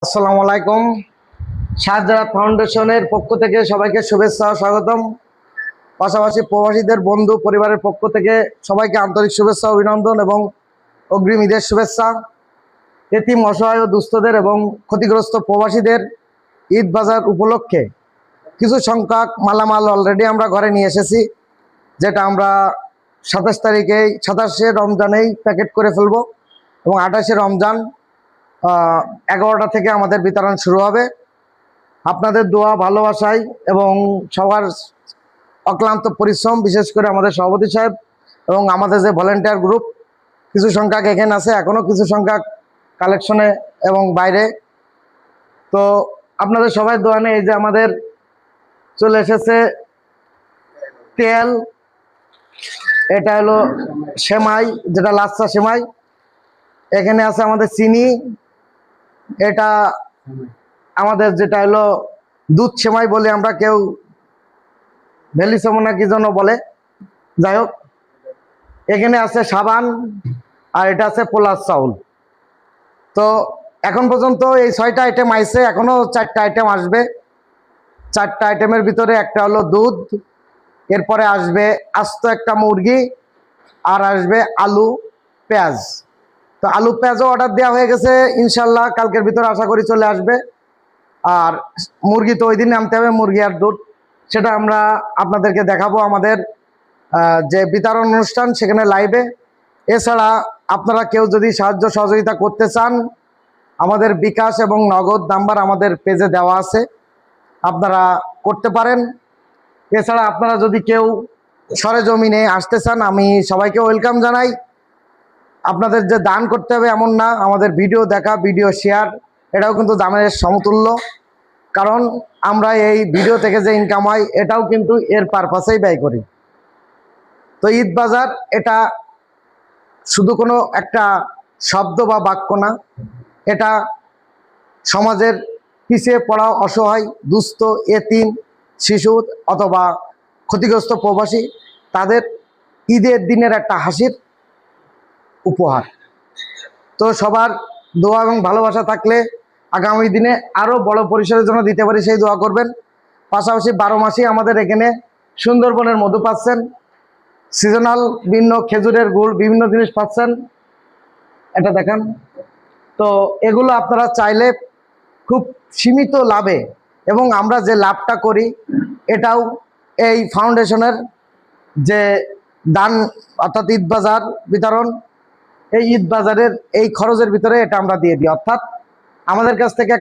আসসালামু আলাইকুম। শাহজালাল ফাউন্ডেশনের পক্ষ থেকে সবাইকে শুভেচ্ছা ও স্বাগতম। পাশাপাশি প্রবাসীদের বন্ধু পরিবারের পক্ষ থেকে সবাইকে আন্তরিক শুভেচ্ছা অভিনন্দন এবং অগ্রিম ঈদের শুভেচ্ছা। এতিম অসহায় ও দুস্থদের এবং ক্ষতিগ্রস্ত প্রবাসীদের ঈদ বাজার উপলক্ষে কিছু সংখ্যক মালামাল অলরেডি আমরা ঘরে নিয়ে এসেছি, যেটা আমরা 27শে রমজানেই প্যাকেট করে ফেলব এবং 28শে রমজান 11টা থেকে আমাদের বিতরণ শুরু হবে। আপনাদের দোয়া, ভালোবাসায় এবং সবার অক্লান্ত পরিশ্রম, বিশেষ করে আমাদের সভাপতি সাহেব এবং আমাদের যে ভলেন্টিয়ার গ্রুপ কিছু সংখ্যক এখানে আছে, এখনও কিছু সংখ্যক কালেকশনে এবং বাইরে। তো আপনাদের সবাই দোয়া নেই। এই যে আমাদের চলে এসেছে তেল, এটা হলো সেমাই, যেটা লাচ্ছা সেমাই। এখানে আছে আমাদের চিনি, এটা আমাদের যেটা হলো দুধ সেমাই বলি আমরা, কেউ ভেলি সেমনা কি জন্য বলে, যাই হোক। এখানে আছে সাবান, আর এটা আছে পোলার চাউল। তো এখন পর্যন্ত এই 6টা আইটেম আইছে, এখনো 4টা আইটেম আসবে। 4টা আইটেমের ভিতরে একটা হলো দুধ, এরপরে আসবে আস্ত একটা মুরগি, আর আসবে আলু পেঁয়াজ। তো আলু পেঁয়াজও অর্ডার দেওয়া হয়ে গেছে, ইনশাল্লাহ কালকের ভিতরে আশা করি চলে আসবে। আর মুরগি তো ওই দিন আনতে হবে, মুরগি আর দুধ, সেটা আমরা আপনাদেরকে দেখাবো আমাদের যে বিতরণ অনুষ্ঠান সেখানে লাইভে। এছাড়া আপনারা কেউ যদি সাহায্য সহযোগিতা করতে চান, আমাদের বিকাশ এবং নগদ নাম্বার আমাদের পেজে দেওয়া আছে, আপনারা করতে পারেন। এছাড়া আপনারা যদি কেউ সরেজমিনে আসতে চান, আমি সবাইকে ওয়েলকাম জানাই। আপনাদের যে দান করতে হবে এমন না, আমাদের ভিডিও দেখা, ভিডিও শেয়ার, এটাও কিন্তু দামের সমতুল্য। কারণ আমরা এই ভিডিও থেকে যে ইনকাম হয় এটাও কিন্তু এর পারপাসেই ব্যয় করি। তো ঈদ বাজার এটা শুধু কোনো একটা শব্দ বা বাক্য না, এটা সমাজের পিছিয়ে পড়া, অসহায়, দুস্থ, এতিম শিশু অথবা ক্ষতিগ্রস্ত প্রবাসী, তাদের ঈদের দিনের একটা হাসির উপহার। তো সবার দোয়া এবং ভালোবাসা থাকলে আগামী দিনে আরও বড় পরিসরের জন্য দিতে পারি, সেই দোয়া করবেন। পাশাপাশি 12 মাসেই আমাদের এখানে সুন্দরবনের মধু পাচ্ছেন, সিজনাল বিভিন্ন খেজুরের গুড়, বিভিন্ন জিনিস পাচ্ছেন, এটা দেখেন। তো এগুলো আপনারা চাইলে খুব সীমিত লাভে, এবং আমরা যে লাভটা করি এটাও এই ফাউন্ডেশনের যে দান, অর্থাৎ ঈদ বাজার বিতরণ, এই ঈদ বাজারের এই খরচের ভিতরে এটা আমরা দিয়ে দিই। অর্থাৎ আমাদের কাছ থেকে